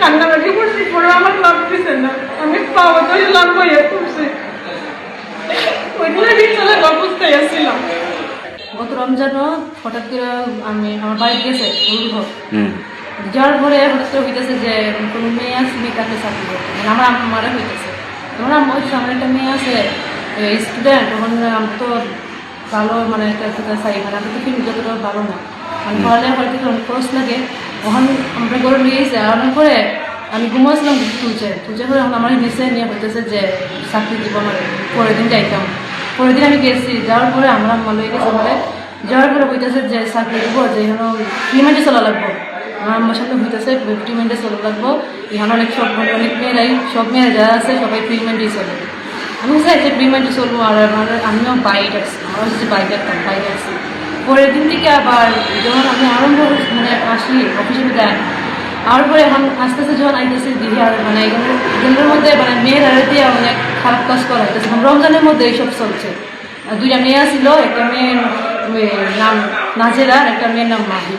কান্নাকাটি করছি, পরে আমার লাভ দিছে না, আমি পাওয়া ধরে লাভ হয়ে করছি, ওইগুলো বিচলে অবস্থায় আসছিলাম। গত রমজানও হঠাৎ করে আমি আমার বাড়ি গেছে যাওয়ার পরে হঠাৎ করে হইতেছে যে কোনো মেয়ে আসবি তাকে চাকরি করতে, মানে আমার আমারে হইতেছে। তখন আমি বলছি আমার একটা মেয়ে আছে স্টুডেন্ট, তখন আমি তো ভালো মানে একটা চাই, মানে আমি তো ফিল্ম যতটা ভালো না, মানে পড়ালে হয়তো অনেক খরচ লাগে। তখন আমরা গরু নিয়ে এসে আনার পরে আমি ঘুমাচ্ছিলাম তুলছে করে এখন আমার নিচে নিয়ে হইতেছে যে চাকরি দিব, আমার পরের দিন যাইতাম। পরের দিন আমি গেছি, যাওয়ার পরে আমরা লয়ে গেছি, আমাদের যাওয়ার পরে হইতেছে যে চাকরি দিব, যে এখানে পেমেন্টে চলা লাগবো। আমার সাথে হইতেছে পেমেন্টে চলা লাগবো, এখানে অনেক অনেক মেয়েরাই সব মেয়েরা যারা আছে সবাই পেমেন্টই চলে। আমি চাই যে পেমেন্টে চলবো, আর আমিও বাইক আসছি, আমার হচ্ছে বাইক আসতাম, বাইক আসছি। পরের দিন থেকে আবার যখন আমি আরম্ভ মানে আসি অফিসে দেয়, আর পরে এখন আস্তে আস্তে যখন আইতেছি দিদি আর মানে এগুলোর মধ্যে মানে মেয়েরা দিয়ে অনেক খারাপ কাজ করা হইতেছে। রমজানের মধ্যে এইসব চলছে। দুইটা মেয়ে ছিল, একটা মেয়ের নাম নাজেরা, একটা মেয়ের নাম মাহি,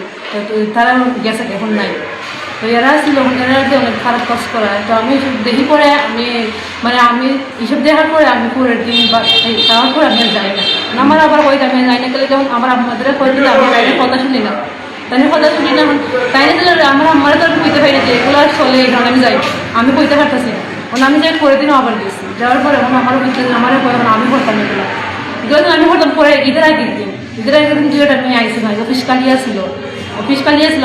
তো তারা গেছে এখন নাই। তো এরা ছিল, এরা দিয়ে অনেক খারাপ কাজ করা। তো আমি এইসব দেখি পরে আমি এইসব দেখার পরে আমি পরের দিন বা তার পরে আমি যাই না। আমার আবার হয়ে যাবে যাই না গেলে, যেমন আমার আমাদের করে দিলে আমি তাইলে কথা শুনি না, তাইলে কথা শুনি না। তাইলে দিলে আমার তো আমি কইতে পারি যে এগুলো চলে, এই কারণে আমি যাই, আমি কইতে পারতেছি না। কারণ আমি যাই পরের দিনও আবার গেছি, যাওয়ার পরে এখন আমারও কইতে আমার আমি করতাম এগুলো আমি করতাম। পরে ঈদের আগের দিন দুইটা মেয়ে আইসি ভাই, অফিস কালিয়া ছিল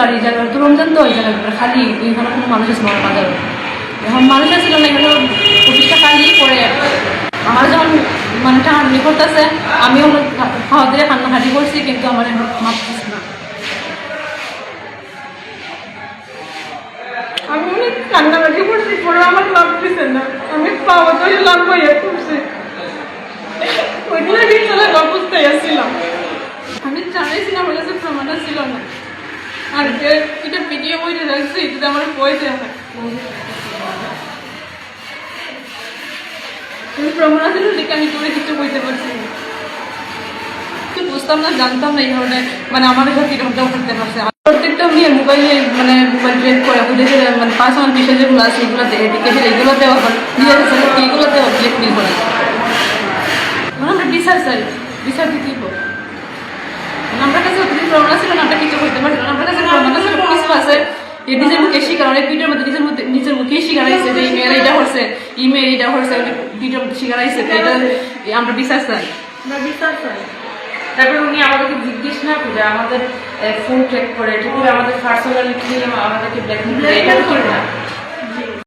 আর এই জায়গায় তো রমজান, তো ওই জায়গায় খালি এখানে কোনো মানুষ আছে আমার বাজারে, এখন মানুষ আসছিল না, এখানে অফিসটা খালি। পরে আমার যখন মানে টানাটানি করতেছে, আমিও খাওয়া দিয়ে কান্নাকাটি করছি, কিন্তু আমার মাপতেছে না। আমি অনেক কান্নাকাটি করছি, পরে আমার লাভ দিছে না, আমি পাওয়া ধরে লাভ হয়ে করছি, ওইগুলো বিচলে অবস্থায় আসছিলাম। আমি জানাইছিলাম আমার কাছে প্রমাণটা ছিল না, আর এটা ভিডিও বইতে রাখছি, যদি আমার বই দেওয়া হয় প্রমাণ আছে, দেখে আমি করে কিছু বইতে পারছি না, বুঝতাম না, জানতাম না এই ধরনের মানে আমাদের সাথে এরকমটাও করতে পারছে। প্রত্যেকটা মেয়ে মোবাইল ট্রেড করে ওদের মানে পার্সোনাল বিষয় যেগুলো আছে এগুলোতে এডুকেশন এগুলোতেও এগুলোতেও ব্ল্যাকমেল করে। আমরা বিচার চাই, বিচার দিতেই হবে। আমরা কাছে অতিরিক্ত প্রমাণ ছিল না, আমরা কিছু করতে পারছি না। আমার কাছে প্রমাণ আছে, কিছু আছে, নিজের মুখে শিকার, অনেক ভিডিওর মধ্যে নিজের মুখেই শিকার আইছে যে ইমেল এটা হচ্ছে, ইমেল এটা হচ্ছে, ভিডিওর মধ্যে শিকার আইছে। এটা আমরা বিচার চাই, আমরা বিচার চাই। তারপরে উনি আমাদেরকে জিজ্ঞেস না করে আমাদের ফোন ট্র্যাক করে, এটা করে আমাদের পার্সোনালিটি আমাদেরকে ব্ল্যাকমেল করে, এটা করে না।